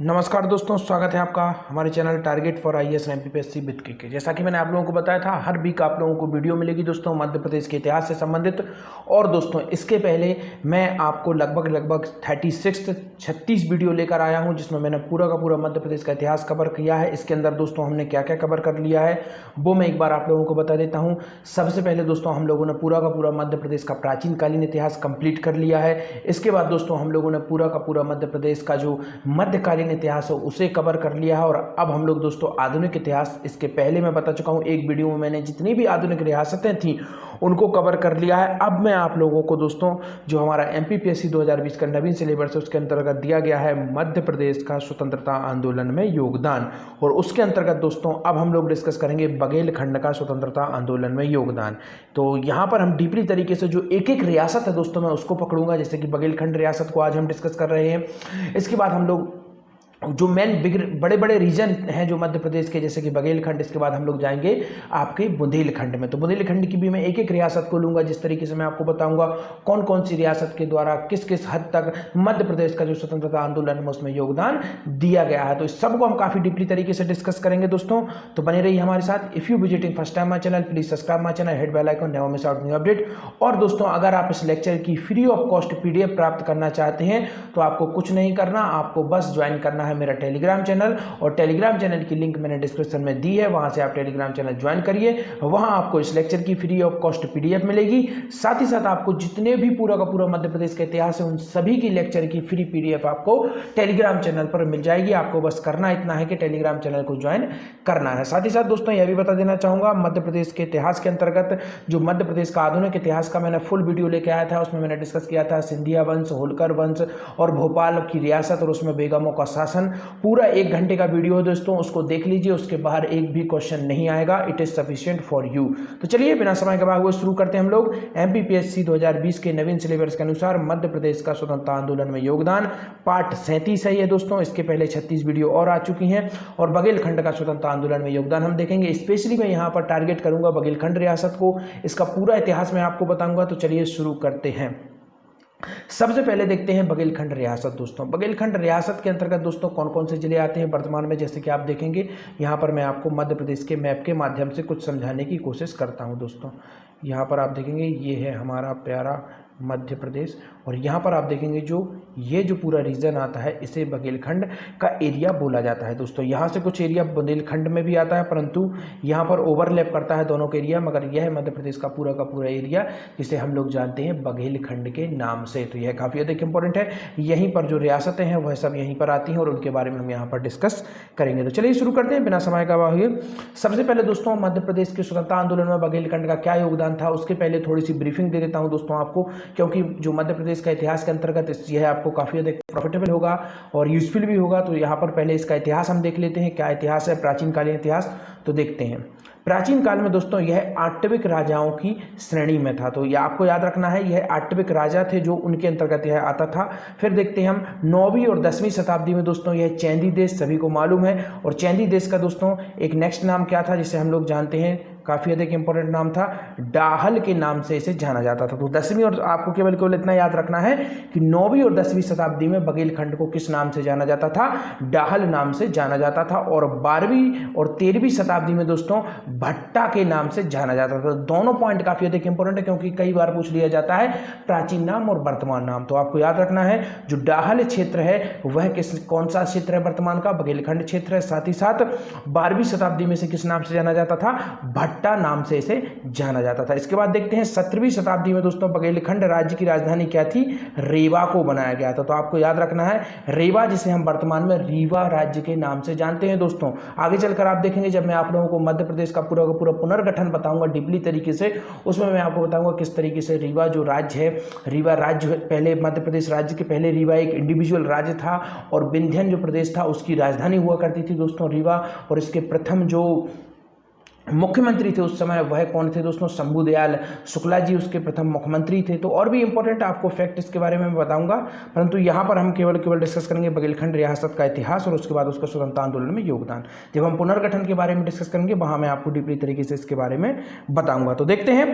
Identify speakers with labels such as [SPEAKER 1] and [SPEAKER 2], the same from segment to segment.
[SPEAKER 1] नमस्कार दोस्तों, स्वागत है आपका हमारे चैनल टारगेट फॉर आईएएस और एमपीपीएससी विद के। जैसा कि मैंने आप लोगों को बताया था, हर वीक आप लोगों को वीडियो मिलेगी दोस्तों मध्य प्रदेश के इतिहास से संबंधित। और दोस्तों इसके पहले मैं आपको लगभग 36 वीडियो लेकर आया हूं, जिसमें मैंने पूरा का पूरा मध्य प्रदेश का इतिहास कवर किया है। इसके अंदर दोस्तों हमने क्या क्या कवर कर लिया है वो मैं एक बार आप लोगों को बता देता हूँ। सबसे पहले दोस्तों हम लोगों ने पूरा का पूरा मध्य प्रदेश का प्राचीन कालीन इतिहास कंप्लीट कर लिया है। इसके बाद दोस्तों हम लोगों ने पूरा का पूरा मध्य प्रदेश का जो मध्यकालीन इतिहास है उसे कवर कर लिया है। और अब हम लोग दोस्तों आधुनिक इतिहास, इसके पहले मैं बता चुका हूं एक वीडियो में मैंने जितनी भी आधुनिक रियासतें थी उनको कवर कर लिया है। अब मैं आप लोगों को दोस्तों जो हमारा एमपीपीएससी 2020 का नवीन सिलेबस है उसके अंतर्गत दिया गया है मध्य प्रदेश का स्वतंत्रता आंदोलन में योगदान, और उसके अंतर्गत दोस्तों अब हम लोग डिस्कस करेंगे बघेलखंड का स्वतंत्रता आंदोलन में योगदान। तो यहाँ पर हम डीपली तरीके से जो एक एक रियासत है दोस्तों मैं उसको पकड़ूंगा, जैसे कि बघेलखंड रियासत को आज हम डिस्कस कर रहे हैं। इसके बाद हम लोग जो मेन बड़े बड़े रीजन हैं जो मध्य प्रदेश के, जैसे कि बघेलखंड, इसके बाद हम लोग जाएंगे आपके बुंदेलखंड में। तो बुंदेलखंड की भी मैं एक एक रियासत को लूंगा, जिस तरीके से मैं आपको बताऊंगा कौन कौन सी रियासत के द्वारा किस किस हद तक मध्य प्रदेश का जो स्वतंत्रता आंदोलन में उसमें योगदान दिया गया है। तो इस सबको हम काफी डीपली तरीके से डिस्कस करेंगे दोस्तों, तो बने रहिए हमारे साथ। If you visiting first time my channel, please subscribe my channel, hit bell icon, never miss out new update. और दोस्तों अगर आप इस लेक्चर की फ्री ऑफ कॉस्ट पीडीएफ प्राप्त करना चाहते हैं तो आपको कुछ नहीं करना, आपको बस ज्वाइन करना है मेरा टेलीग्राम चैनल। और टेलीग्राम चैनल की लिंक मैंने डिस्क्रिप्शन में दी है, वहां से आप टेलीग्राम चैनल ज्वाइन करिए। वहां आपको इस लेक्चर की फ्री ऑफ कॉस्ट पीडीएफ मिलेगी। साथ ही साथ आपको जितने भी पूरा का पूरा मध्य प्रदेश का इतिहास है उन सभी की लेक्चर की फ्री पीडीएफ आपको टेलीग्राम चैनल पर मिल जाएगी। आपको बस करना इतना है कि टेलीग्राम चैनल को ज्वाइन करना है। साथ ही साथ दोस्तों यह भी बता देना चाहूंगा, मध्य प्रदेश के इतिहास के अंतर्गत जो मध्य प्रदेश का आधुनिक इतिहास का मैंने फुल वीडियो लेके आया था, उसमें मैंने डिस्कस किया था सिंधिया वंश, होलकर वंश और भोपाल की रियासत और उसमें बेगमों का शासन। पूरा 1 घंटे का वीडियो है दोस्तों, उसको देख लीजिए, उसके बाहर एक भी क्वेश्चन नहीं आएगा। It is sufficient for you. तो चलिए बिना समय गवाए हुए शुरू करते हैं हम लोग एमपीपीएससी 2020 के नवीन सिलेबस के अनुसार मध्य प्रदेश का स्वतंत्रता आंदोलन में योगदान। पार्ट 37 है ये दोस्तों, इसके पहले 36 वीडियो और आ चुकी हैं। और बघेलखंड का स्वतंत्रता आंदोलन में योगदान हम देखेंगे। स्पेशली मैं यहाँ पर टारगेट करूंगा बघेलखंड रियासत को, इसका पूरा इतिहास मैं आपको बताऊंगा। तो चलिए शुरू करते हैं। सबसे पहले देखते हैं बघेलखंड रियासत दोस्तों। बघेलखंड रियासत के अंतर्गत दोस्तों कौन कौन से जिले आते हैं वर्तमान में, जैसे कि आप देखेंगे यहाँ पर मैं आपको मध्य प्रदेश के मैप के माध्यम से कुछ समझाने की कोशिश करता हूँ दोस्तों। यहाँ पर आप देखेंगे ये है हमारा प्यारा मध्य प्रदेश, और यहाँ पर आप देखेंगे ये जो पूरा रीजन आता है इसे बघेलखंड का एरिया बोला जाता है दोस्तों। यहाँ से कुछ एरिया बुंदेलखंड में भी आता है, परंतु यहाँ पर ओवरलैप करता है दोनों के एरिया, मगर यह है मध्य प्रदेश का पूरा एरिया जिसे हम लोग जानते हैं बघेलखंड के नाम से। तो यह काफ़ी अधिक इंपॉर्टेंट है। यहीं पर जो रियासतें हैं वह सब यहीं पर आती हैं और उनके बारे में हम यहाँ पर डिस्कस करेंगे। तो चलिए शुरू करते हैं बिना समय गवाए। सबसे पहले दोस्तों मध्य प्रदेश के स्वतंत्रता आंदोलन में बघेलखंड का क्या योगदान था, उसके पहले थोड़ी सी ब्रीफिंग दे देता हूँ दोस्तों आपको, क्योंकि जो मध्य प्रदेश का इतिहास के अंतर्गत यह आपको काफ़ी अधिक प्रॉफिटेबल होगा और यूजफुल भी होगा। तो यहाँ पर पहले इसका इतिहास हम देख लेते हैं, क्या इतिहास है प्राचीन कालीन इतिहास। तो देखते हैं प्राचीन काल में दोस्तों यह आट्टविक राजाओं की श्रेणी में था। तो यह आपको याद रखना है, यह आट्टविक राजा थे जो उनके अंतर्गत यह आता था। फिर देखते हैं हम 9वीं और 10वीं शताब्दी में दोस्तों यह चैंदी देश सभी को मालूम है। और चैंदी देश का दोस्तों एक नेक्स्ट नाम क्या था जिसे हम लोग जानते हैं, काफ़ी अधिक इंपॉर्टेंट नाम था, डाहल के नाम से इसे जाना जाता था। तो 10वीं और आपको केवल इतना याद रखना है कि 9वीं और 10वीं शताब्दी में बघेलखंड को किस नाम से जाना जाता था, डाहल नाम से जाना जाता था। और 12वीं और 13वीं शताब्दी में दोस्तों भट्टा के नाम से जाना जाता था। दोनों पॉइंट काफ़ी अधिक इंपॉर्टेंट है क्योंकि कई बार पूछ लिया जाता है प्राचीन नाम और वर्तमान नाम। तो आपको याद रखना है जो डाहल क्षेत्र है वह कौन सा क्षेत्र है वर्तमान का, बघेलखंड क्षेत्र है। साथ ही साथ 12वीं शताब्दी में से किस नाम से जाना जाता था, भट्टा नाम से इसे जाना जाता था। इसके बाद देखते हैं 17वीं शताब्दी में दोस्तों बघेलखंड राज्य की राजधानी क्या थी, रेवा को बनाया गया था। तो आपको याद रखना है रेवा, जिसे हम वर्तमान में रीवा राज्य के नाम से जानते हैं दोस्तों। आगे चलकर आप देखेंगे जब मैं आप लोगों को मध्य प्रदेश का पूरा पुनर्गठन बताऊंगा डीपली तरीके से, उसमें मैं आपको बताऊंगा किस तरीके से रीवा जो राज्य है, रीवा राज्य पहले मध्य प्रदेश राज्य के पहले रीवा एक इंडिविजुअल राज्य था और विंध्यन जो प्रदेश था उसकी राजधानी हुआ करती थी दोस्तों रीवा। और इसके प्रथम जो मुख्यमंत्री थे उस समय वह कौन थे दोस्तों, शंभुदयाल शुक्ला जी उसके प्रथम मुख्यमंत्री थे। तो और भी इंपॉर्टेंट आपको फैक्ट इसके बारे में मैं बताऊंगा, परंतु यहाँ पर हम केवल डिस्कस करेंगे बघेलखंड रियासत का इतिहास और उसके बाद उसका स्वतंत्रता आंदोलन में योगदान। जब हम पुनर्गठन के बारे में डिस्कस करेंगे वहाँ मैं आपको डीपली तरीके से इसके बारे में बताऊंगा। तो देखते हैं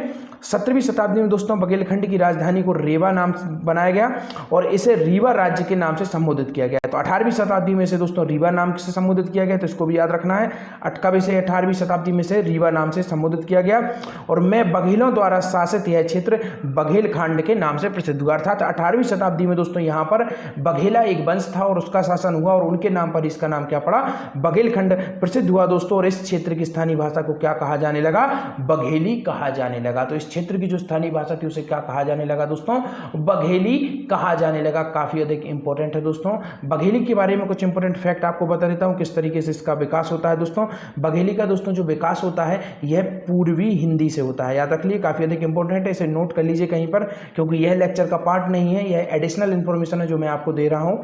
[SPEAKER 1] 17वीं शताब्दी में दोस्तों बघेलखंड की राजधानी को रेवा नाम बनाया गया और इसे रीवा राज्य के नाम से संबोधित किया गया। तो 18वीं शताब्दी में से दोस्तों रीवा नाम से संबोधित किया गया, तो इसको भी याद रखना है। 18वीं शताब्दी में से रीवा नाम से संबोधित किया गया और मैं बघेलों द्वारा शासित यह क्षेत्र बघेलखंड के नाम से प्रसिद्ध हुआ। अर्थात 18वीं शताब्दी में दोस्तों यहाँ पर बघेला एक वंश था और उसका शासन हुआ और उनके नाम पर इसका नाम क्या पड़ा, बघेलखंड प्रसिद्ध हुआ दोस्तों। और इस क्षेत्र की स्थानीय भाषा को क्या कहा जाने लगा, बघेली कहा जाने लगा। तो इस क्षेत्र की जो स्थानीय भाषा थी उसे क्या कहा जाने लगा दोस्तों, बघेली कहा जाने लगा। काफी अधिक इंपॉर्टेंट है दोस्तों। बघेली के बारे में कुछ इंपॉर्टेंट फैक्ट आपको बता देता हूं किस तरीके से इसका विकास होता है दोस्तों। बघेली का दोस्तों जो विकास होता है यह पूर्वी हिंदी से होता है, याद रख लीजिए, काफी अधिक इंपॉर्टेंट है, इसे नोट कर लीजिए कहीं पर, क्योंकि यह लेक्चर का पार्ट नहीं है, यह एडिशनल इंफॉर्मेशन है जो मैं आपको दे रहा हूं।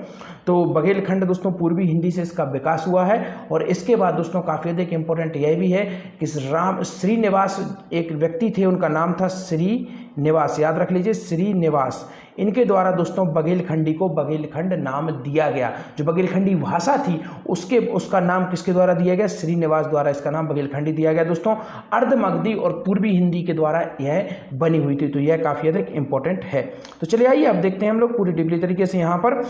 [SPEAKER 1] तो बघेलखंड दोस्तों पूर्वी हिंदी से इसका विकास हुआ है। और इसके बाद दोस्तों काफी अधिक इंपॉर्टेंट यह भी है कि श्रीनिवास एक व्यक्ति थे, उनका नाम था श्रीनिवास, याद रख लीजिए श्रीनिवास। इनके द्वारा दोस्तों बघेलखंडी को बघेलखंड नाम दिया गया। जो बघेलखंडी भाषा थी उसका नाम किसके द्वारा दिया गया, श्रीनिवास द्वारा इसका नाम बघेलखंडी दिया गया दोस्तों। अर्धमगधी और पूर्वी हिंदी के द्वारा यह बनी हुई थी। तो यह काफी अधिक इंपॉर्टेंट है। तो चलिए आइए अब देखते हैं हम लोग पूरी डिटेल तरीके से। यहाँ पर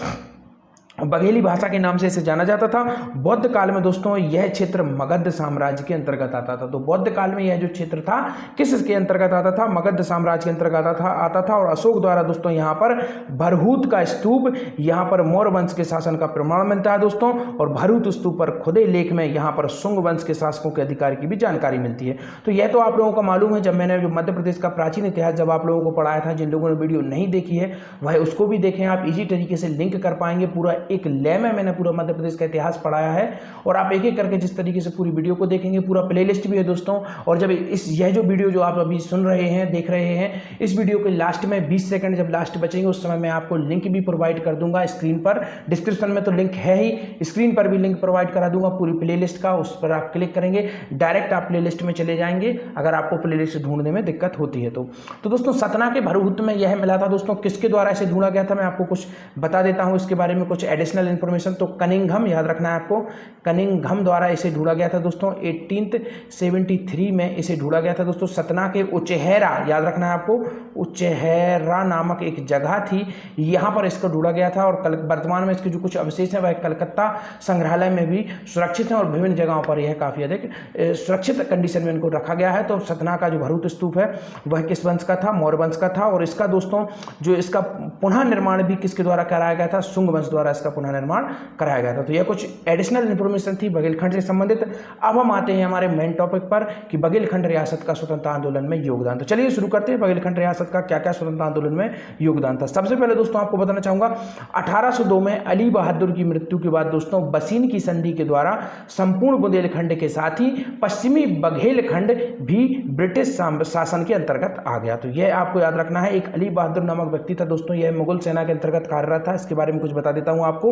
[SPEAKER 1] बघेली भाषा के नाम से इसे जाना जाता था। बौद्ध काल में दोस्तों यह क्षेत्र मगध साम्राज्य के अंतर्गत आता था। तो बौद्ध काल में यह जो क्षेत्र था किसके अंतर्गत आता था, मगध साम्राज्य के अंतर्गत आता था। और अशोक द्वारा दोस्तों यहाँ पर भरहूत का स्तूप, यहाँ पर मौर्य वंश के शासन का प्रमाण मिलता है दोस्तों। और भरहूत स्तूप पर खुदे लेख में यहाँ पर शुंग वंश के शासकों के अधिकार की भी जानकारी मिलती है। तो यह तो आप लोगों को मालूम है। जब मैंने जो मध्य प्रदेश का प्राचीन इतिहास जब आप लोगों को पढ़ाया था, जिन लोगों ने वीडियो नहीं देखी है वह उसको भी देखें, आप इजी तरीके से लिंक कर पाएंगे। पूरा एक ले में मैंने पूरा मध्य प्रदेश का इतिहास पढ़ाया है और आप एक एक करके जिस तरीके से पूरी वीडियो को देखेंगे, पूरा प्लेलिस्ट भी है दोस्तों। और जब यह जो वीडियो जो आप अभी सुन रहे हैं, देख रहे हैं, इस वीडियो के लास्ट में 20 सेकंड जब लास्ट बचेंगे उस समय मैं आपको लिंक भी प्रोवाइड कर दूंगा स्क्रीन पर। डिस्क्रिप्शन में तो लिंक है ही, स्क्रीन पर भी लिंक प्रोवाइड करा दूंगा पूरी प्लेलिस्ट का। उस पर आप क्लिक करेंगे, डायरेक्ट आप प्लेलिस्ट में चले जाएंगे अगर आपको प्लेलिस्ट ढूंढने में दिक्कत होती है तो दोस्तों सतना के भरहूत में यह मिला था दोस्तों। किसके द्वारा इसे ढूंढा गया था मैं आपको कुछ बता देता हूं इसके बारे में, कुछ एडिशनल इंफॉर्मेशन। तो कनिंघम, याद रखना है आपको, कनिंघम द्वारा इसे ढूंढा गया था दोस्तों। 1873 में इसे ढूंढा गया था दोस्तों। सतना के उचेहरा, याद रखना है आपको, उचेहरा नामक एक जगह थी, यहां पर इसको ढूंढा गया था। और वर्तमान में इसके जो कुछ अवशेष हैं वह कलकत्ता संग्रहालय में भी सुरक्षित हैं और विभिन्न जगहों पर यह काफी अधिक सुरक्षित कंडीशन में इनको रखा गया है। तो सतना का जो भरहूत स्तूप है वह किस वंश का था, मौर्य वंश का था। और इसका दोस्तों जो इसका पुनः निर्माण भी किसके द्वारा कराया गया था, शुंग वंश द्वारा इसका पुनः निर्माण कराया गया था। तो यह कुछ एडिशनल इंफॉर्मेशन थी बघेलखंड से संबंधित। अब हम आते हैं हमारे मेन टॉपिक पर कि बघेलखंड रियासत का स्वतंत्रता आंदोलन में योगदान। तो चलिए शुरू करते हैं बघेलखंड रियासत का क्या क्या स्वतंत्रता आंदोलन में योगदान था। सबसे पहले दोस्तों आपको बताना चाहूंगा 1802 में अली बहादुर की मृत्यु के बाद दोस्तों बसीन की संधि के द्वारा संपूर्ण बुंदेलखंड के साथ ही पश्चिमी बघेलखंड भी ब्रिटिश शासन के अंतर्गत आ गया। तो यह आपको याद रखना है। एक अली बहादुर नामक व्यक्ति था दोस्तों, यह मुगल सेना के अंतर्गत कार्यरत था। इसके बारे में कुछ बता देता हूं आपको,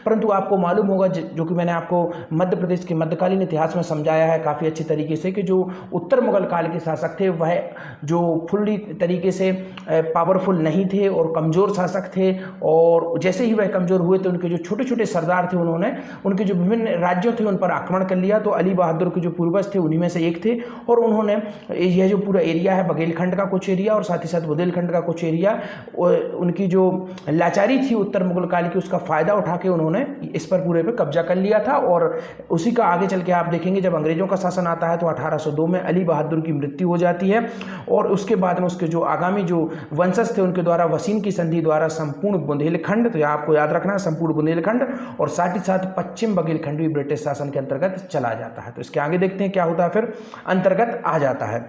[SPEAKER 1] परंतु आपको मालूम होगा जो कि मैंने आपको मध्य प्रदेश के मध्यकालीन इतिहास में समझाया है काफ़ी अच्छी तरीके से कि जो उत्तर मुगल काल के शासक थे वह जो फुल्ली तरीके से पावरफुल नहीं थे और कमज़ोर शासक थे। और जैसे ही वह कमज़ोर हुए तो उनके जो छोटे छोटे सरदार थे उन्होंने उनके जो विभिन्न राज्यों थे उन पर आक्रमण कर लिया। तो अली बहादुर के जो पूर्वज थे उन्हीं में से एक थे और उन्होंने यह जो पूरा एरिया है बघेलखंड का कुछ एरिया और साथ ही साथ बुंदेलखंड का कुछ एरिया, उनकी जो लाचारी थी उत्तर मुगल काल की उसका फ़ायदा उठा के उन्होंने इस पर पूरे पे कब्जा कर लिया था। और उसी का आगे चल के आप देखेंगे जब अंग्रेजों का शासन आता है तो 1802 में अली बहादुर की मृत्यु हो जाती है। और उसके बाद में उसके जो आगामी जो वंशज थे उनके द्वारा वसीन की संधि द्वारा संपूर्ण बुंदेलखंड, तो आपको याद रखना है संपूर्ण बुंदेलखंड और साथ ही साथ पश्चिम बघेलखंड भी ब्रिटिश शासन के अंतर्गत चला जाता है। तो इसके आगे देखते हैं क्या होता है, फिर अंतर्गत आ जाता है।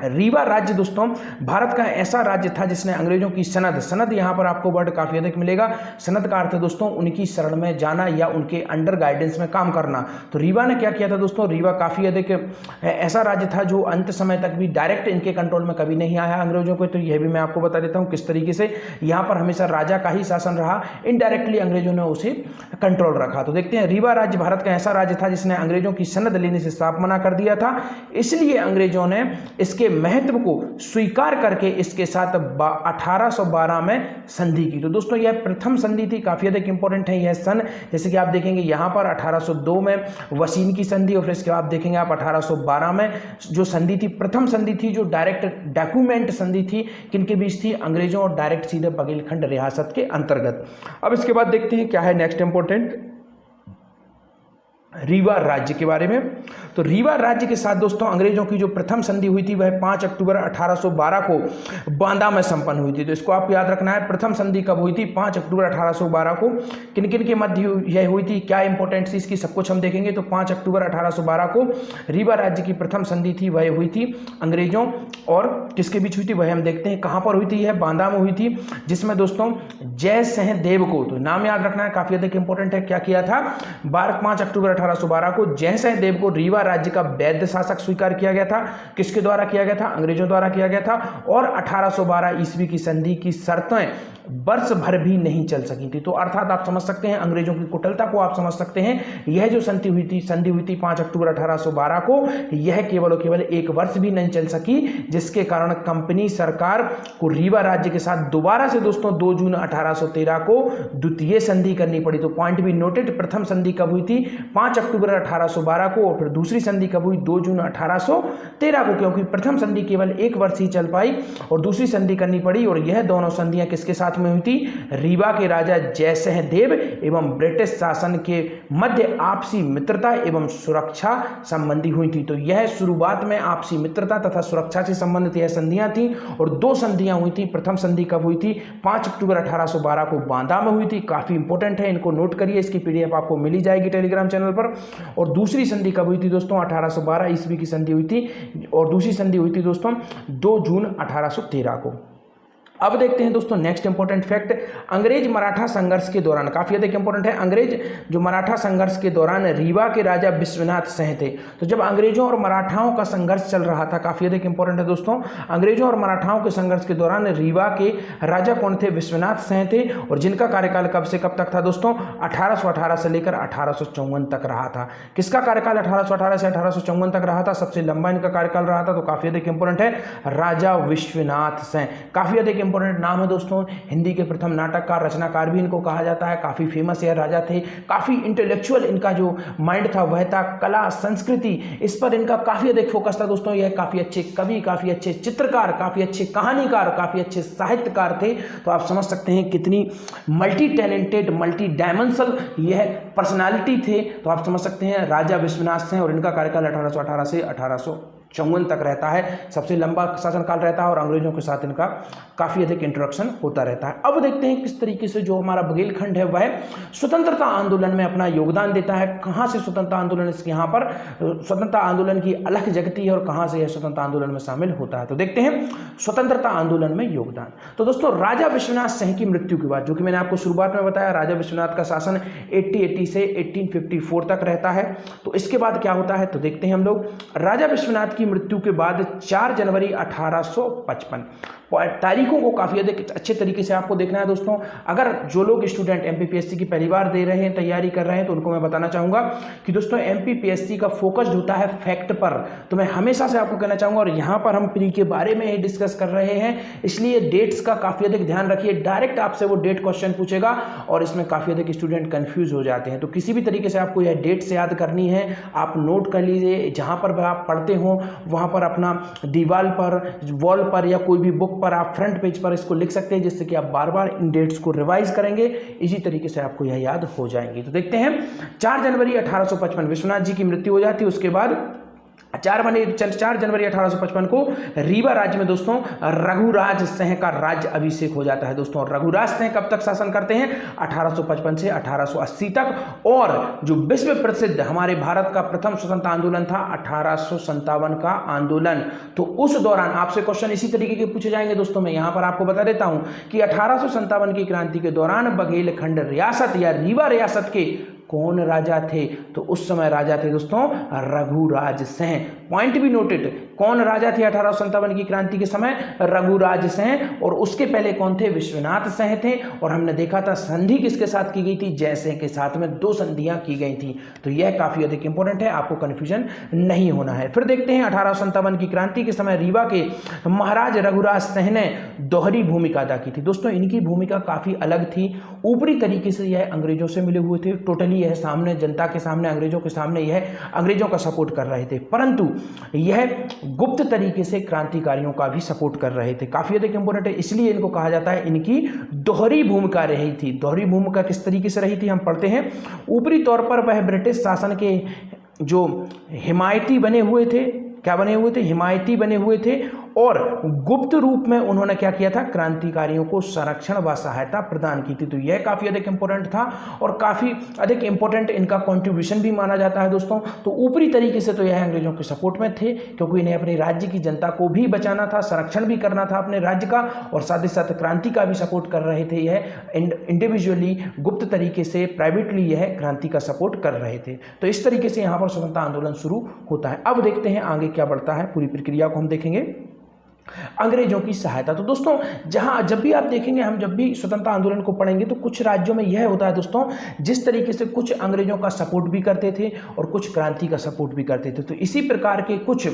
[SPEAKER 1] रीवा राज्य दोस्तों भारत का ऐसा राज्य था जिसने अंग्रेजों की सनद यहाँ पर आपको वर्ड काफ़ी अधिक मिलेगा। सनद का अर्थ है दोस्तों उनकी शरण में जाना या उनके अंडर गाइडेंस में काम करना। तो रीवा ने क्या किया था दोस्तों, रीवा काफ़ी अधिक ऐसा राज्य था जो अंत समय तक भी डायरेक्ट इनके कंट्रोल में कभी नहीं आया अंग्रेजों को। तो यह भी मैं आपको बता देता हूँ किस तरीके से यहाँ पर हमेशा राजा का ही शासन रहा, इनडायरेक्टली अंग्रेजों ने उसे कंट्रोल रखा। तो देखते हैं, रीवा राज्य भारत का ऐसा राज्य था जिसने अंग्रेजों की सनद लेने से साफ मना कर दिया था, इसलिए अंग्रेजों ने इसके महत्व को स्वीकार करके इसके साथ 1812 में संधि की। तो दोस्तों यह प्रथम संधि थी, काफी अधिक इंपॉर्टेंट है यह सन। जैसे कि आप देखेंगे यहां पर 1802 में वसीम की संधि और फिर इसके बाद देखेंगे आप 1812 में जो संधि थी, प्रथम संधि थी जो डायरेक्ट डॉक्यूमेंट संधि थी, किनके बीच थी, अंग्रेजों और डायरेक्ट सीधे बघेलखंड रियासत के अंतर्गत। अब इसके बाद देखते हैं क्या है नेक्स्ट इंपॉर्टेंट रीवा राज्य के बारे में। तो रीवा राज्य के साथ दोस्तों अंग्रेजों की जो प्रथम संधि हुई थी वह 5 अक्टूबर 1812 को बांदा में संपन्न हुई थी। तो इसको आपको याद रखना है, प्रथम संधि कब हुई थी, 5 अक्टूबर 1812 को। किन किन के मध्य यह हुई थी, क्या इंपॉर्टेंट थी इसकी, सब कुछ हम देखेंगे। तो 5 अक्टूबर 1812 को रीवा राज्य की प्रथम संधि थी, वह हुई थी अंग्रेजों और किसके बीच हुई थी, वह हम देखते हैं कहाँ पर हुई थी, यह बांदा में हुई थी, जिसमें दोस्तों जय सहदेव को, तो नाम याद रखना है काफी अधिक इंपॉर्टेंट है, क्या किया था, 5 अक्टूबर 1812 को जय सहदेव को रीवा राज्य का वैध शासक स्वीकार किया गया था। किसके द्वारा किया गया था, अंग्रेजों द्वारा किया गया था। और 1812 ईस्वी की संधि की शर्तें वर्ष भर भी नहीं चल सकी थी। तो अर्थात आप समझ सकते हैं अंग्रेजों की कुटिलता को, आप समझ सकते हैं यह जो संधि हुई थी 5 अक्टूबर 1812 को, यह केवल और केवल 1 वर्ष भी नहीं चल सकी, जिसके कारण कंपनी सरकार को रीवा राज्य के साथ दोबारा से दोस्तों 2 जून 1813 को द्वितीय संधि करनी पड़ी। तो पॉइंट भी नोटेड, प्रथम संधि कब हुई थी, 5 अक्टूबर 1812 को, और फिर दूसरी संधि कब हुई, 2 जून 1813 को, क्योंकि प्रथम संधि केवल 1 वर्ष ही चल पाई और दूसरी संधि करनी पड़ी। और यह दोनों संधियां किसके साथ में हुई थी, रीवा के राजा जयसहदेव एवं ब्रिटिश शासन के मध्य आपसी मित्रता एवं सुरक्षा संबंधी हुई थी। तो यह शुरुआत में आपसी मित्रता तथा सुरक्षा से संबंधित यह संधियां थी और 2 संधियां हुई थी। प्रथम संधि कब हुई थी, 5 अक्टूबर 1812 को बांदा में हुई थी, काफी इंपॉर्टेंट है, इनको नोट करिए, इसकी पीडीएफ आपको मिली जाएगी टेलीग्राम चैनल पर। और दूसरी संधि कब हुई थी दोस्तों, 1812 ईस्वी की संधि हुई थी, और दूसरी संधि हुई थी दोस्तों 2 जून 1813 को। अब देखते हैं दोस्तों नेक्स्ट इंपॉर्टेंट फैक्ट, अंग्रेज मराठा संघर्ष के दौरान, काफी अधिक इंपॉर्टेंट है, अंग्रेज जो मराठा संघर्ष के दौरान रीवा के राजा विश्वनाथ सेन थे। तो जब अंग्रेजों और मराठाओं का संघर्ष चल रहा था, काफी अधिक इंपॉर्टेंट है दोस्तों, अंग्रेजों और मराठाओं के संघर्ष के दौरान रीवा के राजा कौन थे, विश्वनाथ सेन थे, और जिनका कार्यकाल कब से कब तक था दोस्तों, 1818 से लेकर 1854 तक रहा था। किसका कार्यकाल 1818 से 1854 तक रहा था, सबसे लंबा इनका कार्यकाल रहा था। तो काफी अधिक इंपॉर्टेंट है, राजा विश्वनाथ सेन, काफी अधिक इंपॉर्टेंट नाम है दोस्तों, हिंदी के प्रथम नाटककार, रचनाकार भी इनको कहा जाता है, काफी फेमस यह राजा थे, काफी इंटेलेक्चुअल इनका जो माइंड था वह था, कला संस्कृति इस पर इनका काफी अधिक फोकस था दोस्तों। यह काफी अच्छे कवि, काफी अच्छे चित्रकार, काफी अच्छे कहानीकार, काफी अच्छे साहित्यकार थे। तो आप समझ सकते हैं कितनी मल्टी टैलेंटेड, मल्टी डायमेंशनल यह पर्सनालिटी थे। तो आप समझ सकते हैं राजा विश्वनाथ सेन, और इनका कार्यकाल 1818 से 1854 तक रहता है, सबसे लंबा शासनकाल रहता है, और अंग्रेजों के साथ इनका काफी अधिक इंटरेक्शन होता रहता है। अब देखते हैं किस तरीके से जो हमारा बुंदेलखंड है वह स्वतंत्रता आंदोलन में अपना योगदान देता है। कहां से स्वतंत्रता आंदोलन, यहाँ पर स्वतंत्रता आंदोलन की अलख जगती है और कहां से यह स्वतंत्रता आंदोलन में शामिल होता है। तो देखते हैं स्वतंत्रता आंदोलन में योगदान। तो दोस्तों राजा विश्वनाथ सेन की मृत्यु के बाद, जो कि मैंने आपको शुरुआत में बताया, राजा विश्वनाथ का शासन 1880 से 1854 तक रहता है। तो इसके बाद क्या होता है, तो देखते हैं हम लोग, राजा विश्वनाथ की मृत्यु के बाद 4 जनवरी 1855, तारीखों को काफी अधिक अच्छे तरीके से आपको देखना है दोस्तों। अगर जो लोग स्टूडेंट एमपीपीएससी की पहली बार दे रहे हैं, तैयारी कर रहे हैं, तो उनको मैं बताना चाहूंगा कि दोस्तों एमपीपीएससी का फोकस्ड होता है फैक्ट पर। तो मैं हमेशा से आपको कहना चाहूंगा, और यहां पर हम प्री के बारे में ही डिस्कस कर रहे हैं, इसलिए डेट्स का काफी अधिक ध्यान रखिए। डायरेक्ट आपसे वो डेट क्वेश्चन पूछेगा और इसमें काफी अधिक स्टूडेंट कंफ्यूज हो जाते हैं। तो किसी भी तरीके से आपको यह डेट्स याद करनी है, आप नोट कर लीजिए, जहां पर आप पढ़ते हो वहां पर अपना दीवार पर, वॉल पर या कोई भी बुक पर आप फ्रंट पेज पर इसको लिख सकते हैं, जिससे कि आप बार बार इन डेट्स को रिवाइज करेंगे, इसी तरीके से आपको यह याद हो जाएंगी। तो देखते हैं 4 जनवरी 1855 विश्वनाथ जी की मृत्यु हो जाती है। उसके बाद 4 जनवरी 1855 को रीवा राज्य में दोस्तों रघुराज सिंह का राज्य अभिषेक हो जाता है दोस्तों। रघुराज सिंह कब तक शासन करते हैं? 1855 से 1880 तक। और जो विश्व प्रसिद्ध हमारे भारत का प्रथम स्वतंत्रता आंदोलन था 1857 का आंदोलन, तो उस दौरान आपसे क्वेश्चन इसी तरीके के पूछे जाएंगे दोस्तों। मैं यहां पर आपको बता देता हूं कि 1857 की क्रांति के दौरान बघेलखंड रियासत या रीवा रियासत के कौन राजा थे? तो उस समय राजा थे दोस्तों रघुराज सिंह। पॉइंट भी नोटेड, कौन राजा थे 1857 की क्रांति के समय? रघुराज सिंह। और उसके पहले कौन थे? विश्वनाथ सिंह थे। और हमने देखा था संधि किसके साथ की गई थी? जयसिंह के साथ में 2 संधियां की गई थी। तो यह काफी अधिक इंपॉर्टेंट है, आपको कंफ्यूजन नहीं होना है। फिर देखते हैं 1857 की क्रांति के समय रीवा के महाराज रघुराज सिंह ने दोहरी भूमिका अदा की थी दोस्तों। इनकी भूमिका काफी अलग थी। ऊपरी तरीके से यह अंग्रेजों से मिले हुए थे, टोटली यह सामने जनता के सामने, अंग्रेजों के सामने यह अंग्रेजों का सपोर्ट कर रहे थे, परंतु यह गुप्त तरीके से क्रांतिकारियों का भी सपोर्ट कर रहे थे। काफी अधिक इंपॉर्टेंट है, इसलिए इनको कहा जाता है इनकी दोहरी भूमिका रही थी। दोहरी भूमिका किस तरीके से रही थी हम पढ़ते हैं। ऊपरी तौर पर वह ब्रिटिश शासन के जो हिमायती बने हुए थे, क्या बने हुए थे? हिमायती बने हुए थे। और गुप्त रूप में उन्होंने क्या किया था? क्रांतिकारियों को संरक्षण व सहायता प्रदान की थी। तो यह काफी अधिक इंपॉर्टेंट था और काफी अधिक इंपॉर्टेंट इनका कंट्रीब्यूशन भी माना जाता है दोस्तों। तो ऊपरी तरीके से तो यह अंग्रेजों के सपोर्ट में थे, क्योंकि इन्हें अपने राज्य की जनता को भी बचाना था, संरक्षण भी करना था अपने राज्य का, और साथ ही साथ क्रांति का भी सपोर्ट कर रहे थे। यह इंडिविजुअली गुप्त तरीके से, प्राइवेटली यह क्रांति का सपोर्ट कर रहे थे। तो इस तरीके से यहाँ पर स्वतंत्रता आंदोलन शुरू होता है। अब देखते हैं आगे क्या बढ़ता है, पूरी प्रक्रिया को हम देखेंगे। अंग्रेजों की सहायता। तो दोस्तों जब भी आप देखेंगे, हम जब भी स्वतंत्रता आंदोलन को पढ़ेंगे तो कुछ राज्यों में यह होता है दोस्तों, जिस तरीके से कुछ अंग्रेजों का सपोर्ट भी करते थे और कुछ क्रांति का सपोर्ट भी करते थे। तो इसी प्रकार के कुछ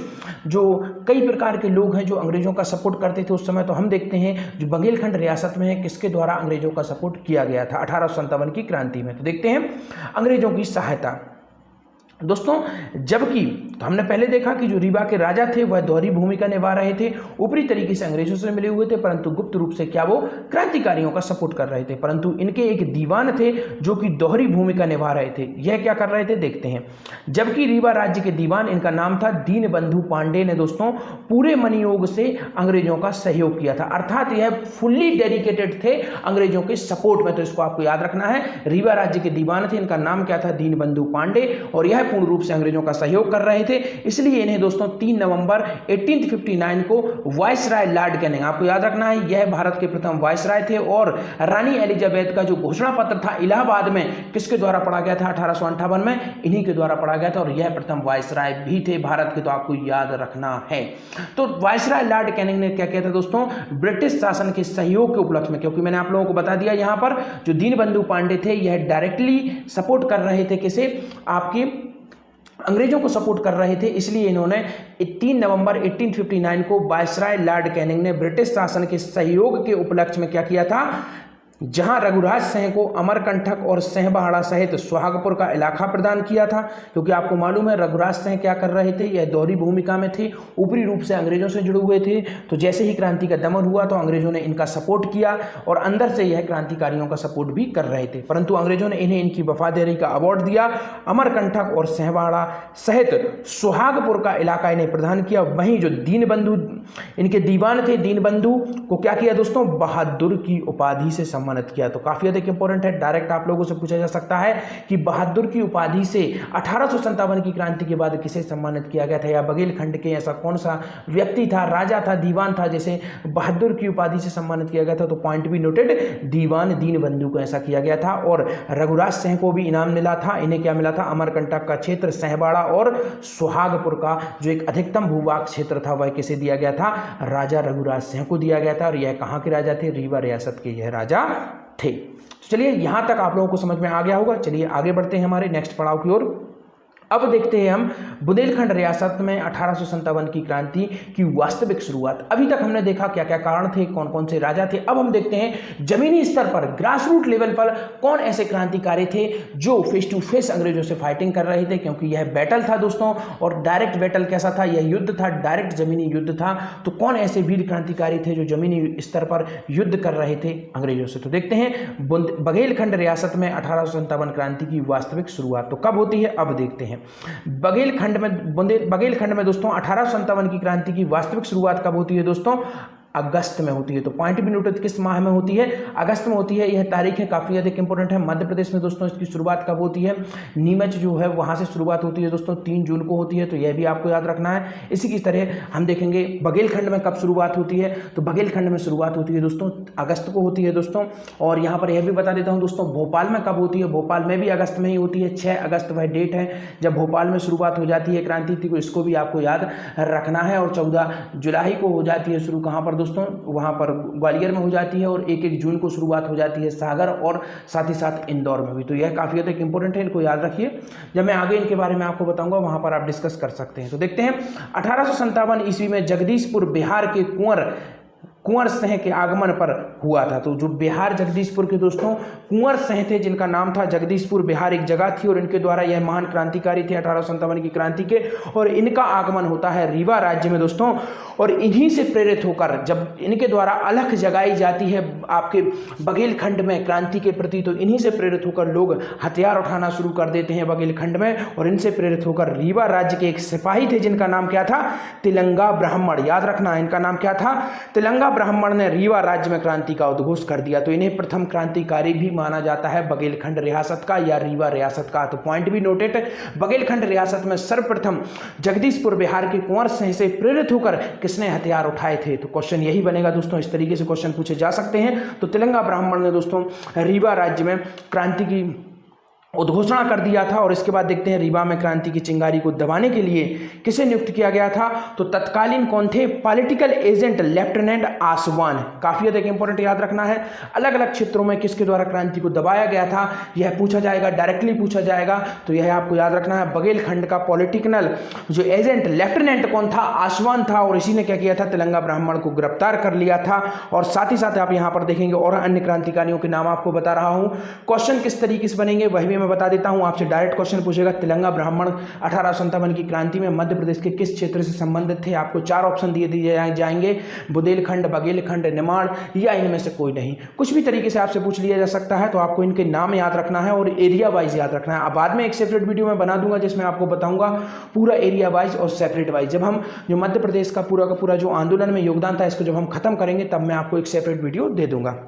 [SPEAKER 1] जो कई प्रकार के लोग हैं जो अंग्रेजों का सपोर्ट करते थे उस समय। तो हम देखते हैं जो बघेलखंड रियासत में है, किसके द्वारा अंग्रेजों का सपोर्ट किया गया था 1857 की क्रांति में। तो देखते हैं अंग्रेजों की सहायता दोस्तों। जबकि तो हमने पहले देखा कि जो रीवा के राजा थे वह दोहरी भूमिका निभा रहे थे। ऊपरी तरीके से अंग्रेजों से मिले हुए थे, परंतु गुप्त रूप से क्या वो क्रांतिकारियों का सपोर्ट कर रहे थे। परंतु इनके एक दीवान थे जो कि दोहरी भूमिका निभा रहे थे। यह क्या कर रहे थे देखते हैं। जबकि रीवा राज्य के दीवान, इनका नाम था दीनबंधु पांडे, ने दोस्तों पूरे मनयोग से अंग्रेजों का सहयोग किया था। अर्थात यह फुल्ली डेडिकेटेड थे अंग्रेजों के सपोर्ट में। तो इसको आपको याद रखना है। रीवा राज्य के दीवान थे, इनका नाम क्या था? दीनबंधु पांडे। और यह पूर्ण रूप से अंग्रेजों का सहयोग कर रहे थे। इसलिए इन्हें दोस्तों 3 नवंबर 1859 को वायसराय लॉर्ड कैनिंग, आपको याद रखना है, यह भारत के प्रथम वायसराय थे। और रानी एलिजाबेथ का जो घोषणा पत्र था इलाहाबाद में, किसके द्वारा पढ़ा गया था? 1858 में इन्हीं के द्वारा पढ़ा गया था। और यह प्रथम वायसराय भी थे भारत के, तो आपको याद रखना है। तो वायसराय लॉर्ड कैनिंग ने क्या किया था दोस्तों? ब्रिटिश शासन के सहयोग के उपलक्ष्य में, क्योंकि मैंने आप लोगों को बता दिया यहां पर जो दीनबंधु पांडे थे यह डायरेक्टली सपोर्ट कर रहे थे, किसे? आपकी अंग्रेजों को सपोर्ट कर रहे थे। इसलिए इन्होंने 3 नवंबर 1859 को वायसराय लॉर्ड कैनिंग ने ब्रिटिश शासन के सहयोग के उपलक्ष्य में क्या किया था? जहां रघुराज सिंह को अमरकंटक और सिंहबहाड़ा सहित सुहागपुर का इलाका प्रदान किया था। क्योंकि आपको मालूम है रघुराज सिंह क्या कर रहे थे? यह दोहरी भूमिका में थे, ऊपरी रूप से अंग्रेजों से जुड़े हुए थे। तो जैसे ही क्रांति का दमन हुआ तो अंग्रेजों ने इनका सपोर्ट किया और अंदर से यह क्रांतिकारियों का सपोर्ट भी कर रहे थे। परंतु अंग्रेजों ने इन्हें इनकी वफादारी का अवार्ड दिया। अमरकंटक और सिंहबहाड़ा सहित सुहागपुर का इलाका इन्हें प्रदान किया। वहीं जो दीनबंधु इनके दीवान थे, दीनबंधु को क्या किया दोस्तों? बहादुर की उपाधि से सम्मानित किया। तो काफी अधिक इंपॉर्टेंट है, डायरेक्ट आप लोगों से पूछा जा सकता है कि बहादुर की उपाधि से 1857 की क्रांति के बाद किसे सम्मानित किया गया था, या बघेलखंड के ऐसा कौन सा व्यक्ति था, राजा था, दीवान था, जैसे बहादुर की उपाधि से सम्मानित किया गया था। तो पॉइंट भी नोटेड, दीवान दीनबंधु को ऐसा किया गया था। और रघुराज सिंह को भी इनाम मिला था। इन्हें क्या मिला था? अमरकंटक का क्षेत्र, सिंहबहाड़ा और सुहागपुर का जो एक अधिकतम भूभाग क्षेत्र था वह किसे दिया गया था? राजा रघुराज सिंह को दिया गया था। और यह कहां के राजा थे? रीवा रियासत के यह राजा थे। चलिए यहां तक आप लोगों को समझ में आ गया होगा। चलिए आगे बढ़ते हैं हमारे नेक्स्ट पड़ाव की ओर। अब देखते हैं हम बुंदेलखंड रियासत में 1857 की क्रांति की वास्तविक शुरुआत। अभी तक हमने देखा क्या क्या कारण थे, कौन कौन से राजा थे। अब हम देखते हैं जमीनी स्तर पर, ग्रास रूट लेवल पर कौन ऐसे क्रांतिकारी थे जो फेस टू फेस अंग्रेजों से फाइटिंग कर रहे थे। क्योंकि यह बैटल था दोस्तों, और डायरेक्ट बैटल कैसा था? यह युद्ध था, डायरेक्ट जमीनी युद्ध था। तो कौन ऐसे वीर क्रांतिकारी थे जो जमीनी स्तर पर युद्ध कर रहे थे अंग्रेजों से? तो देखते हैं बघेलखंड रियासत में 1857 क्रांति की वास्तविक शुरुआत तो कब होती है, अब देखते हैं। बघेलखंड में दोस्तों 1857 की क्रांति की वास्तविक शुरुआत कब होती है दोस्तों? अगस्त में होती है। तो पॉइंट भी नोट किस माह में होती है? अगस्त में होती है। यह तारीखें काफ़ी अधिक इंपॉर्टेंट है। मध्य प्रदेश में दोस्तों इसकी शुरुआत कब होती है? नीमच जो है वहाँ से शुरुआत होती है दोस्तों, 3 जून को होती है, तो यह भी आपको याद रखना है। इसी की तरह हम देखेंगे बघेलखंड में कब शुरुआत होती है, तो बघेलखंड में शुरुआत होती है दोस्तों अगस्त को होती है दोस्तों। और यहाँ पर यह भी बता देता हूँ दोस्तों, भोपाल में कब होती है? भोपाल में भी अगस्त में ही होती है। 6 अगस्त वह डेट है जब भोपाल में शुरुआत हो जाती है क्रांति थी, तो इसको भी आपको याद रखना है। और 14 जुलाई को हो जाती है शुरू, कहाँ पर दोस्तों? वहाँ पर ग्वालियर में हो जाती है। और 1 जून को शुरुआत हो जाती है सागर और साथ ही साथ इंदौर में भी। तो यह काफ़ी अधिक इंपॉर्टेंट है, इनको याद रखिए। जब मैं आगे इनके बारे में आपको बताऊंगा वहाँ पर आप डिस्कस कर सकते हैं। तो देखते हैं 1857 ईस्वी में जगदीशपुर बिहार के कुंवर सिंह के आगमन पर हुआ था। तो जो बिहार जगदीशपुर के दोस्तों कुंवर सिंह थे, जिनका नाम था जगदीशपुर बिहार एक जगह थी, और इनके द्वारा यह महान क्रांतिकारी थे 1857 की क्रांति के। और इनका आगमन होता है रीवा राज्य में दोस्तों। और इन्हीं से प्रेरित होकर जब इनके द्वारा अलख जगाई जाती है आपके बघेलखंड में क्रांति के प्रति, तो इन्हीं से प्रेरित होकर लोग हथियार उठाना शुरू कर देते हैं बघेलखंड में। और इनसे प्रेरित होकर रीवा राज्य के एक सिपाही थे जिनका नाम क्या था? तिलंगा ब्राह्मण। याद रखना, इनका नाम क्या था? तिलंगा ब्राह्मण ने रीवा राज्य में क्रांति का उद्घोष कर दिया। तो इन्हें प्रथम क्रांतिकारी भी माना जाता है बघेलखंड रियासत का या रीवा रियासत का। तो पॉइंट भी नोटेड, बघेलखंड रियासत में सर्वप्रथम जगदीशपुर बिहार के कुंवर सिंह से प्रेरित होकर किसने हथियार उठाए थे? तो क्वेश्चन यही बनेगा दोस्तों, इस तरीके से क्वेश्चन पूछे जा सकते हैं। तो तिलंगा ब्राह्मण ने दोस्तों रीवा राज्य में क्रांति की उद्घोषणा कर दिया था। और इसके बाद देखते हैं रीवा में क्रांति की चिंगारी को दबाने के लिए किसे नियुक्त किया गया था? तो तत्कालीन कौन थे? Political agent lieutenant आसवान। काफी अधिक इंपॉर्टेंट, याद रखना है। अलग अलग क्षेत्रों में किसके द्वारा क्रांति को दबाया गया था, यह पूछा जाएगा, डायरेक्टली पूछा जाएगा। तो यह आपको याद रखना है। बघेलखंड का पॉलिटिकल जो एजेंट लेफ्टिनेंट कौन था? आसवान था। और इसी ने क्या किया था? तिलंगा ब्राह्मण को गिरफ्तार कर लिया था। और साथ ही साथ आप यहां पर देखेंगे और अन्य क्रांतिकारियों के नाम आपको बता रहा हूं। क्वेश्चन किस तरीके से बनेंगे वह भी मैं बता देता हूं आपसे। डायरेक्ट क्वेश्चन पूछेगा, तिलंगा ब्राह्मण 1857 की क्रांति में मध्य प्रदेश के किस क्षेत्र से संबंधित थे? आपको 4 ऑप्शन दिए जाएंगे, बुंदेलखंड, बघेलखंड, निमाड़ या इनमें से कोई नहीं। कुछ भी तरीके से आपसे पूछ लिया जा सकता है। तो आपको इनके नाम याद रखना है और एरिया वाइज याद रखना है। अब बाद में एक सेपरेट वीडियो में बना दूंगा जिसमें आपको बताऊंगा पूरा एरिया वाइज और सेपरेट वाइज। जब हम जो मध्य प्रदेश का पूरा जो आंदोलन में योगदान था, इसको जब हम खत्म करेंगे तब मैं आपको एक सेपरेट वीडियो दे दूंगा।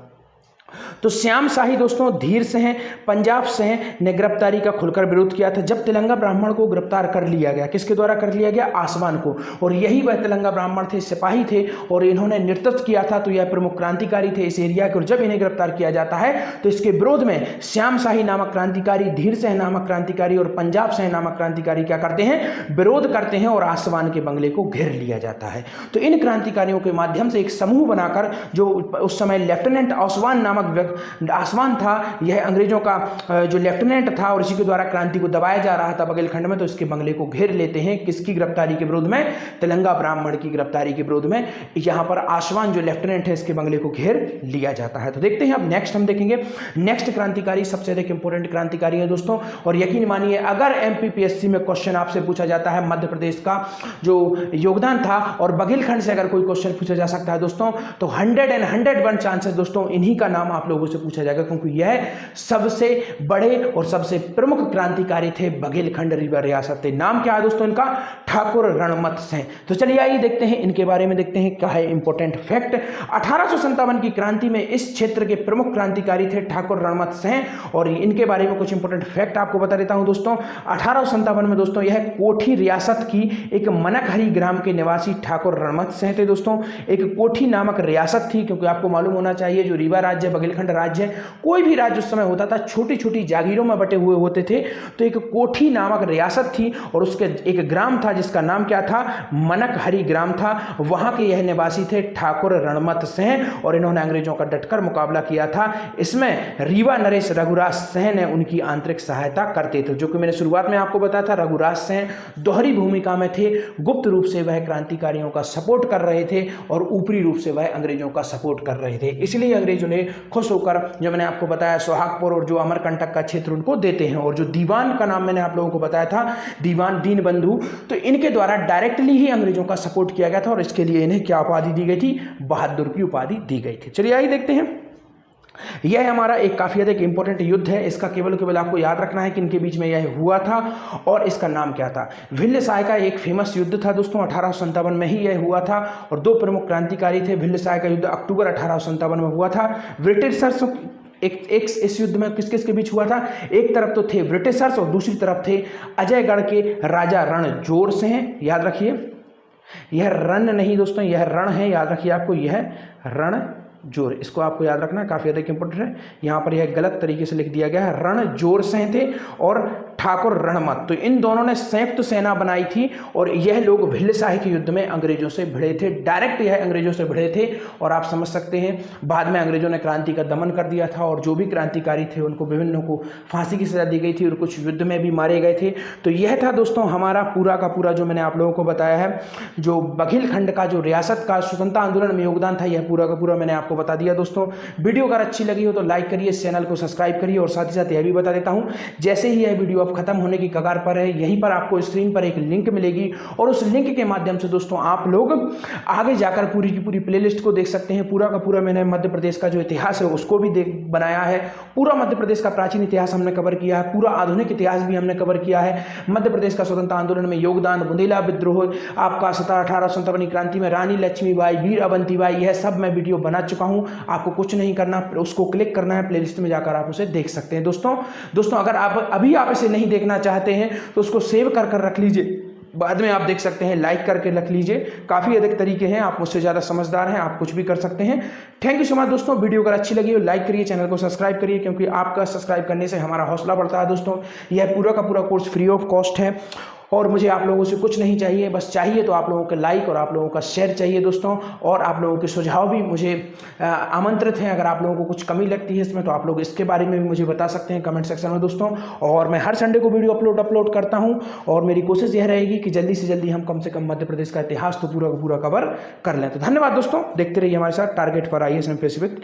[SPEAKER 1] तो श्याम शाही दोस्तों धीर सिंह, पंजाब सिंह ने गिरफ्तारी का खुलकर विरोध किया था। जब तिलंगा ब्राह्मण को गिरफ्तार कर लिया गया, किसके द्वारा कर लिया गया? आसवान को। और यही वह तिलंगा ब्राह्मण थे, सिपाही थे और इन्होंने नेतृत्व किया था। तो यह प्रमुख क्रांतिकारी थे इस एरिया के। और जब इन्हें गिरफ्तार किया जाता है तो इसके विरोध में श्याम शाही नामक क्रांतिकारी, धीर सिंह नामक क्रांतिकारी और पंजाब सिंह नामक क्रांतिकारी क्या करते हैं? विरोध करते हैं और आसवान के बंगले को घेर लिया जाता है। तो इन क्रांतिकारियों के माध्यम से एक समूह बनाकर, जो उस समय लेफ्टिनेंट आसवान नामक आसवान था, यह अंग्रेजों का जो लेफ्टिनेंट था और इसी के द्वारा क्रांति को दबाया जा रहा था बघेलखंड में। तो इसके बंगले को घेर लेते हैं। किसकी गिरफ्तारी के विरोध में? तिलंगा ब्राह्मण की गिरफ्तारी के विरोध में यहां पर आसवान जो लेफ्टिनेंट है इसके बंगले को घेर लिया जाता है। तो देखते हैं अब नेक्स्ट हम देखेंगे। नेक्स्ट क्रांतिकारी सबसे अधिक इंपॉर्टेंट क्रांतिकारी है दोस्तों। और यकीन मानिए अगर एमपीपीएससी में क्वेश्चन आपसे पूछा जाता है मध्य प्रदेश का जो योगदान था और बघेलखंड से अगर कोई क्वेश्चन पूछा जा सकता है दोस्तों, तो 101 चांसेस दोस्तों इन्हीं का नाम आप लोगों से पूछा जाएगा, क्योंकि यह सबसे बड़े और सबसे प्रमुख क्रांतिकारी थे बघेलखंड रीवा रियासत थे। नाम क्या है दोस्तों इनका? ठाकुर रणमत सिंह। तो चलिए आइए देखते हैं इनके बारे में, देखते हैं क्या है इंपॉर्टेंट फैक्ट। 1857 की क्रांति में इस क्षेत्र के प्रमुख क्रांतिकारी थे ठाकुर रणमत सिंह। और इनके बारे में कुछ इंपॉर्टेंट फैक्ट आपको बता देता हूं दोस्तों। 1857 में दोस्तों यह कोठी रियासत की एक मनकहरी ग्राम के निवासी ठाकुर रणमत सिंह थे दोस्तों। एक कोठी नामक रियासत थी, क्योंकि आपको मालूम होना चाहिए जो रीवा राज्य, बघेलखंड राज्य, कोई भी राज्य उस समय होता था छोटी छोटी जागीरों में बटे हुए होते थे। तो एक कोठी नामक रियासत थी और उसके एक ग्राम था जिसका नाम क्या था? मनकहरी ग्राम था। वहां के यह निवासी थे ठाकुर रणमत सिंह और इन्होंने अंग्रेजों का डटकर मुकाबला किया था। इसमें रीवा नरेश रघुराज सिंह ने उनकी आंतरिक सहायता करते थे। जो कि मैंने शुरुआत में आपको बताया था, रघुराज सिंह दोहरी भूमिका में थे। गुप्त रूप से वह क्रांतिकारियों का सपोर्ट कर रहे थे और ऊपरी रूप से वह अंग्रेजों का सपोर्ट कर रहे थे। इसलिए अंग्रेजों ने खुश होकर, जो मैंने आपको बताया, सोहागपुर और जो अमरकंटक का क्षेत्र उनको देते हैं। और जो दीवान का नाम मैंने आप लोगों को बताया था, दीवान दीनबंधु, तो इनके द्वारा डायरेक्टली ही अंग्रेजों का सपोर्ट किया गया था और इसके लिए इन्हें क्या उपाधि दी गई थी? बहादुर की उपाधि दी गई थी। चलिए आइए देखते हैं यह हमारा एक काफ़ी अधिक इंपॉर्टेंट युद्ध है। इसका केवल आपको याद रखना है कि इनके बीच में यह हुआ था और इसका नाम क्या था। भिल्ल-साय का एक फेमस युद्ध था दोस्तों, 1857 में ही यह हुआ था और दो प्रमुख क्रांतिकारी थे। भिल्ल-साय का युद्ध अक्टूबर 1857 में हुआ था। ब्रिटिशर्स इस युद्ध में किस किस के बीच हुआ था, एक तरफ तो थे ब्रिटिशर्स और दूसरी तरफ थे अजयगढ़ के राजा रणजोर सिंह। याद रखिए, यह रण नहीं दोस्तों, यह रण है, याद रखिए आपको, यह रण जोर, इसको आपको याद रखना है, काफ़ी अधिक इंपॉर्टेंट है। यहाँ पर यह गलत तरीके से लिख दिया गया है, रणजोर सिंह थे और ठाकुर रणमत। तो इन दोनों ने संयुक्त सेना बनाई थी और यह लोग भिल्ल-साय के युद्ध में अंग्रेजों से भिड़े थे। डायरेक्ट यह अंग्रेजों से भिड़े थे और आप समझ सकते हैं बाद में अंग्रेजों ने क्रांति का दमन कर दिया था और जो भी क्रांतिकारी थे उनको विभिन्न को फांसी की सजा दी गई थी और कुछ युद्ध में भी मारे गए थे। तो यह था दोस्तों हमारा पूरा का पूरा जो मैंने आप लोगों को बताया है, जो बघेल खंड का जो रियासत का स्वतंत्रता आंदोलन में योगदान था, यह पूरा का पूरा मैंने आपको बता दिया। दोस्तों वीडियो अगर अच्छी लगी हो तो लाइक करिए, इस चैनल को सब्सक्राइब करिए और साथ ही साथ यह भी बता देता हूं, जैसे ही यह वीडियो अब खत्म होने की कगार पर है, यहीं पर आपको स्क्रीन पर एक लिंक मिलेगी और उस लिंक के माध्यम से दोस्तों आप लोग आगे जाकर पूरी की पूरी प्लेलिस्ट को देख सकते हैं। पूरा का पूरा मैंने मध्य प्रदेश का जो इतिहास है उसको भी बनाया है। पूरा मध्य प्रदेश का प्राचीन इतिहास हमने कवर किया है, पूरा आधुनिक इतिहास भी हमने कवर किया है। मध्य प्रदेश का स्वतंत्रता आंदोलन में योगदान, बुंदेला विद्रोह, आपका 1857 क्रांति में रानी लक्ष्मीबाई, वीर अवंतीबाई, यह सब मैं वीडियो बना चुका हूं। आपको कुछ नहीं करना, उसको क्लिक करना है, प्लेलिस्ट में जाकर आप उसे देख सकते हैं। दोस्तों अगर आप इसे नहीं देखना चाहते हैं तो उसको सेव कर रख लीजिए, बाद में आप देख सकते हैं, लाइक करके रख लीजिए। काफ़ी अधिक तरीके हैं, आप मुझसे ज़्यादा समझदार हैं, आप कुछ भी कर सकते हैं। थैंक यू सो मच दोस्तों। वीडियो अगर अच्छी लगी हो लाइक करिए, चैनल को सब्सक्राइब करिए, क्योंकि आपका सब्सक्राइब करने से हमारा हौसला बढ़ता है। दोस्तों यह पूरा का पूरा कोर्स फ्री ऑफ कॉस्ट है और मुझे आप लोगों से कुछ नहीं चाहिए, बस चाहिए तो आप लोगों का लाइक और आप लोगों का शेयर चाहिए दोस्तों, और आप लोगों के सुझाव भी मुझे आमंत्रित हैं। अगर आप लोगों को कुछ कमी लगती है इसमें तो आप लोग इसके बारे में भी मुझे बता सकते हैं कमेंट सेक्शन में दोस्तों। और मैं हर संडे को वीडियो अपलोड करता हूं और मेरी कोशिश यह रहेगी कि जल्दी से जल्दी हम कम से कम मध्य प्रदेश का इतिहास तो पूरा का पूरा कवर कर लें। तो धन्यवाद दोस्तों, देखते रहिए हमारे साथ target for IAS MPSC with